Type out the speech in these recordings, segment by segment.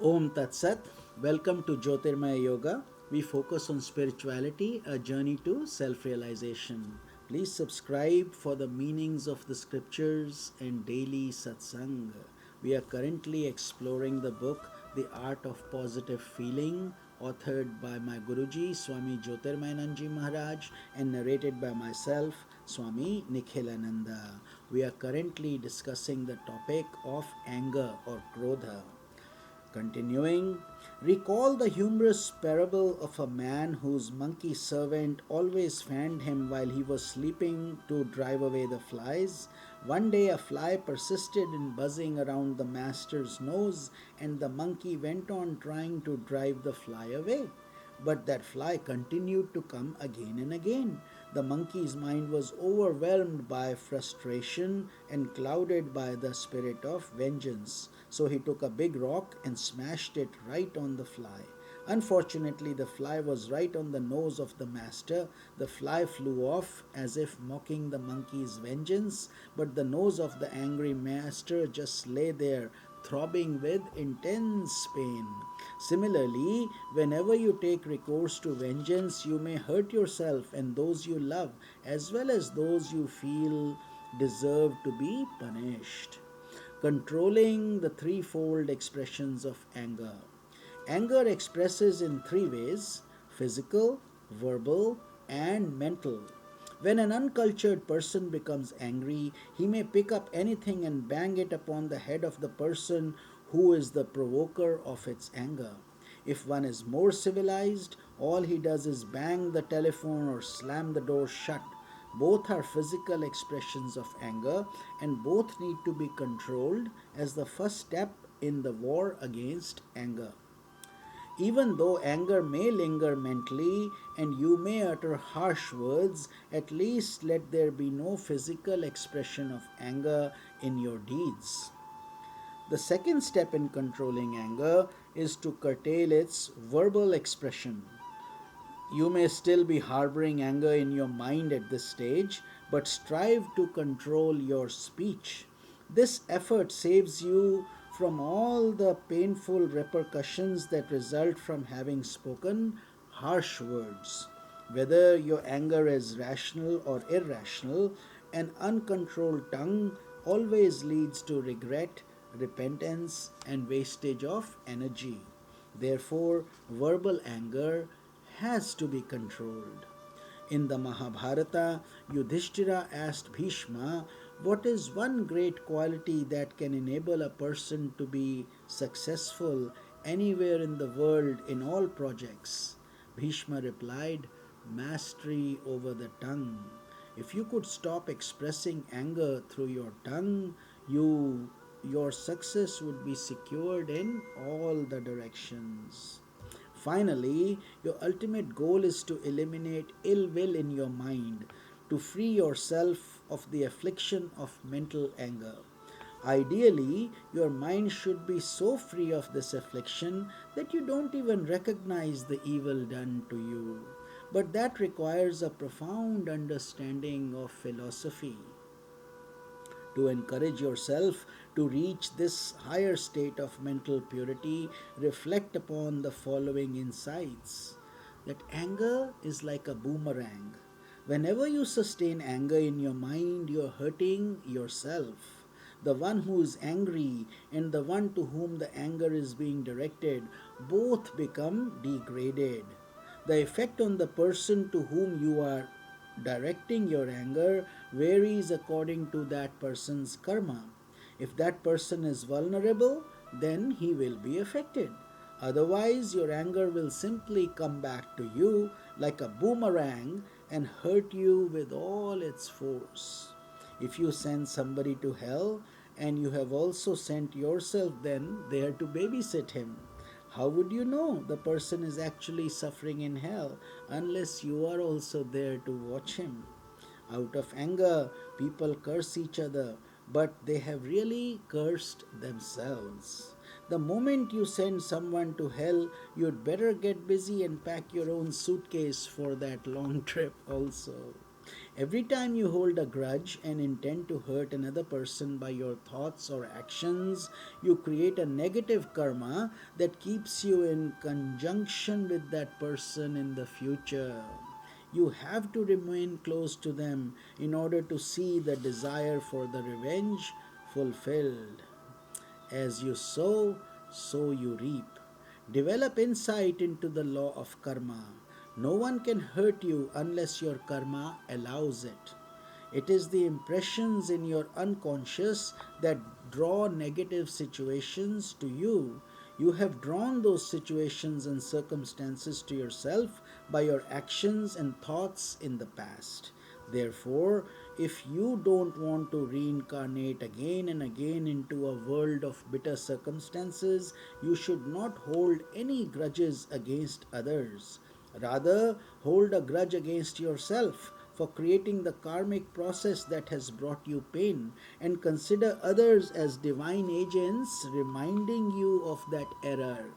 Om Tat Sat. Welcome to Jyotirmaya Yoga. We focus on spirituality, a journey to self realization. Please subscribe for the meanings of the scriptures and daily satsang. We are currently exploring the book The Art of Positive Feeling, authored by my Guruji Swami Jyotirmayananda Maharaj and narrated by myself, Swami Nikhilananda. We are currently discussing the topic of anger or krodha. Continuing, recall the humorous parable of a man whose monkey servant always fanned him while he was sleeping to drive away the flies. One day, a fly persisted in buzzing around the master's nose, and the monkey went on trying to drive the fly away. But that fly continued to come again and again. The monkey's mind was overwhelmed by frustration and clouded by the spirit of vengeance. So he took a big rock and smashed it right on the fly. Unfortunately, the fly was right on the nose of the master. The fly flew off as if mocking the monkey's vengeance, but the nose of the angry master just lay there, throbbing with intense pain. Similarly, whenever you take recourse to vengeance, you may hurt yourself and those you love, as well as those you feel deserve to be punished. Controlling the threefold expressions of anger. Anger expresses in three ways: physical, verbal, and mental. When an uncultured person becomes angry, he may pick up anything and bang it upon the head of the person who is the provoker of its anger. If one is more civilized, all he does is bang the telephone or slam the door shut. Both are physical expressions of anger, and both need to be controlled as the first step in the war against anger. Even though anger may linger mentally and you may utter harsh words, at least let there be no physical expression of anger in your deeds. The second step in controlling anger is to curtail its verbal expression. You may still be harboring anger in your mind at this stage, but strive to control your speech. This effort saves you from all the painful repercussions that result from having spoken harsh words. Whether your anger is rational or irrational, an uncontrolled tongue always leads to regret, repentance, and wastage of energy. Therefore, verbal anger has to be controlled. In the Mahabharata, Yudhishthira asked Bhishma, what is one great quality that can enable a person to be successful anywhere in the world in all projects? Bhishma replied, mastery over the tongue. If you could stop expressing anger through your tongue, your success would be secured in all the directions. Finally, your ultimate goal is to eliminate ill will in your mind, to free yourself of the affliction of mental anger. Ideally, your mind should be so free of this affliction that you don't even recognize the evil done to you. But that requires a profound understanding of philosophy. To encourage yourself to reach this higher state of mental purity, reflect upon the following insights: that anger is like a boomerang. Whenever you sustain anger in your mind, you're hurting yourself. The one who is angry and the one to whom the anger is being directed both become degraded. The effect on the person to whom you are directing your anger varies according to that person's karma. If that person is vulnerable, then he will be affected. Otherwise, your anger will simply come back to you like a boomerang and hurt you with all its force. If you send somebody to hell and you have also sent yourself then there to babysit him, how would you know the person is actually suffering in hell unless you are also there to watch him? Out of anger, people curse each other, but they have really cursed themselves. The moment you send someone to hell, you'd better get busy and pack your own suitcase for that long trip also. Every time you hold a grudge and intend to hurt another person by your thoughts or actions, you create a negative karma that keeps you in conjunction with that person in the future. You have to remain close to them in order to see the desire for the revenge fulfilled. As you sow, so you reap. Develop insight into the law of karma. No one can hurt you unless your karma allows it. It is the impressions in your unconscious that draw negative situations to you. You have drawn those situations and circumstances to yourself by your actions and thoughts in the past. Therefore, if you don't want to reincarnate again and again into a world of bitter circumstances, you should not hold any grudges against others. Rather, hold a grudge against yourself for creating the karmic process that has brought you pain, and consider others as divine agents reminding you of that error.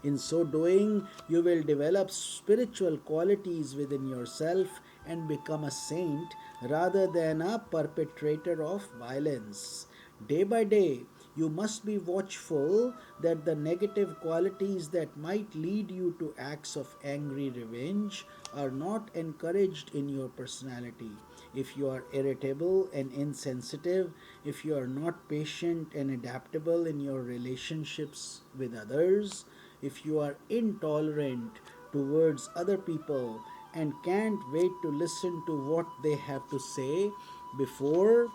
In so doing, you will develop spiritual qualities within yourself and become a saint rather than a perpetrator of violence. Day by day, you must be watchful that the negative qualities that might lead you to acts of angry revenge are not encouraged in your personality. If you are irritable and insensitive, if you are not patient and adaptable in your relationships with others, if you are intolerant towards other people and can't wait to listen to what they have to say before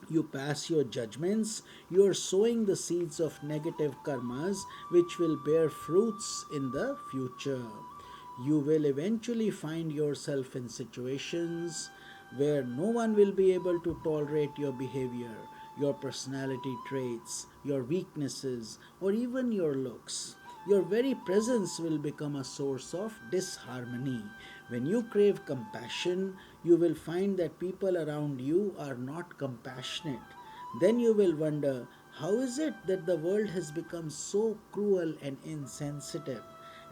you pass your judgments, you are sowing the seeds of negative karmas which will bear fruits in the future. You will eventually find yourself in situations where no one will be able to tolerate your behavior, your personality traits, your weaknesses, or even your looks. Your very presence will become a source of disharmony. When you crave compassion, you will find that people around you are not compassionate. Then you will wonder, how is it that the world has become so cruel and insensitive?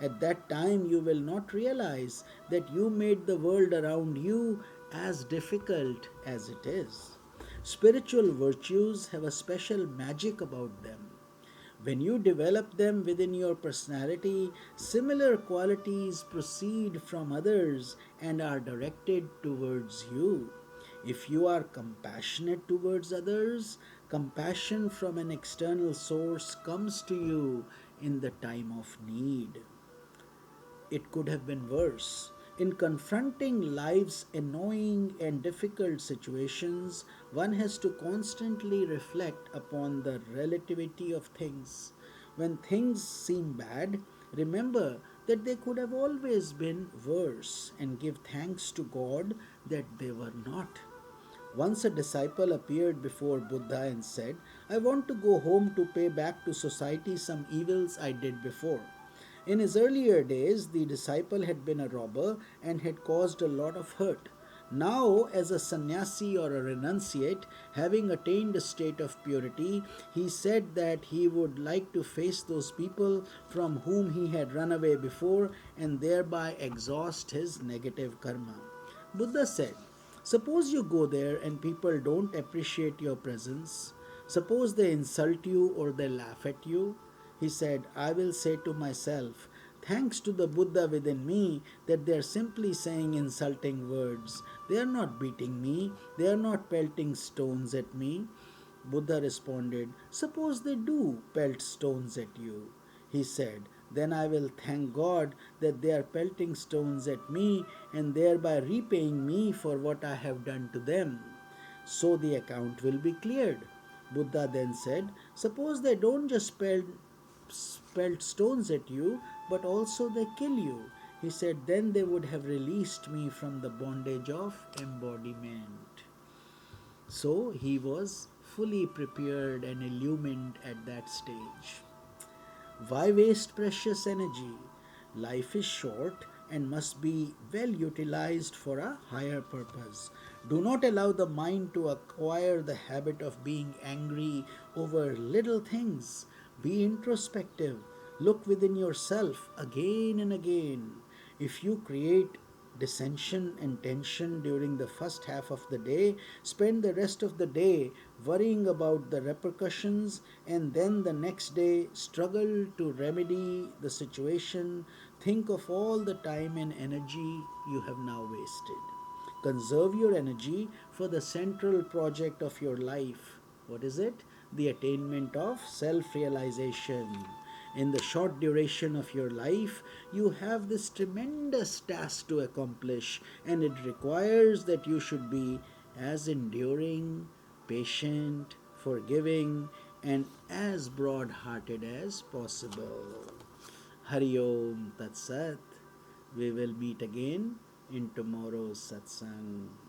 At that time, you will not realize that you made the world around you as difficult as it is. Spiritual virtues have a special magic about them. When you develop them within your personality, similar qualities proceed from others and are directed towards you. If you are compassionate towards others, compassion from an external source comes to you in the time of need. It could have been worse. In confronting life's annoying and difficult situations, one has to constantly reflect upon the relativity of things. When things seem bad, remember that they could have always been worse and give thanks to God that they were not. Once a disciple appeared before Buddha and said, I want to go home to pay back to society some evils I did before. In his earlier days, the disciple had been a robber and had caused a lot of hurt. Now, as a sannyasi or a renunciate, having attained a state of purity, he said that he would like to face those people from whom he had run away before and thereby exhaust his negative karma. Buddha said, suppose you go there and people don't appreciate your presence. Suppose they insult you or they laugh at you. He said, I will say to myself, thanks to the Buddha within me that they are simply saying insulting words. They are not beating me, they are not pelting stones at me. Buddha responded, suppose they do pelt stones at you. He said, then I will thank God that they are pelting stones at me and thereby repaying me for what I have done to them. So the account will be cleared. Buddha then said, suppose they don't just pelt stones at you, but also they kill you. He said, then they would have released me from the bondage of embodiment. So he was fully prepared and illumined at that stage. Why waste precious energy? Life is short and must be well utilized for a higher purpose. Do not allow the mind to acquire the habit of being angry over little things. Be introspective. Look within yourself again and again. If you create dissension and tension during the first half of the day, spend the rest of the day worrying about the repercussions, and then the next day struggle to remedy the situation, think of all the time and energy you have now wasted. Conserve your energy for the central project of your life. What is it? The attainment of self realization. In the short duration of your life, you have this tremendous task to accomplish, and it requires that you should be as enduring, patient, forgiving, and as broad hearted as possible. Hari Om Tat Sat. We will meet again in tomorrow's satsang.